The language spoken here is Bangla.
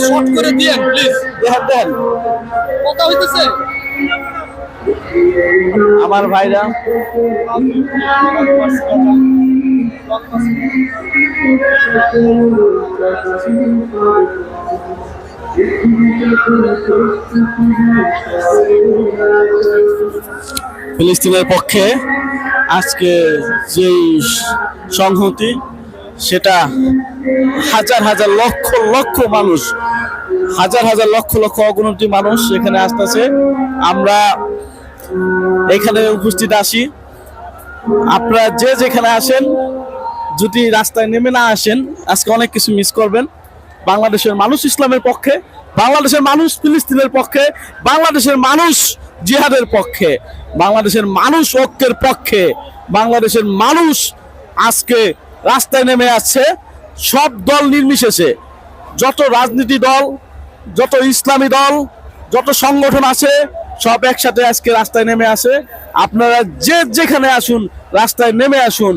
শর্ট করে দিয়েন প্লিজ। দেন কথা হইতেছে আমার ভাইরা। ফিলিস্তিনের পক্ষে আজকে যে সংহতি, সেটা হাজার হাজার লক্ষ লক্ষ মানুষ, হাজার হাজার লক্ষ লক্ষ অগণিত মানুষ এখানে আসতেছে। আমরা এখানে উপস্থিত আছি। আপনারা যে যেখানে আসেন, যদি রাস্তায় নেমে না আসেন, আজকে অনেক কিছু মিস করবেন। বাংলাদেশের মানুষ ইসলামের পক্ষে, বাংলাদেশের মানুষ ফিলিস্তিনের পক্ষে, বাংলাদেশের মানুষ জিহাদের পক্ষে, বাংলাদেশের মানুষ ঐক্যের পক্ষে, বাংলাদেশের মানুষ আজকে রাস্তায় নেমে আসছে। সব দল নির্বিশেষে, যত রাজনীতি দল, যত ইসলামী দল, যত সংগঠন আছে, সব একসাথে আজকে রাস্তায় নেমে আসে। আপনারা যে যেখানে আসুন, রাস্তায় নেমে আসুন।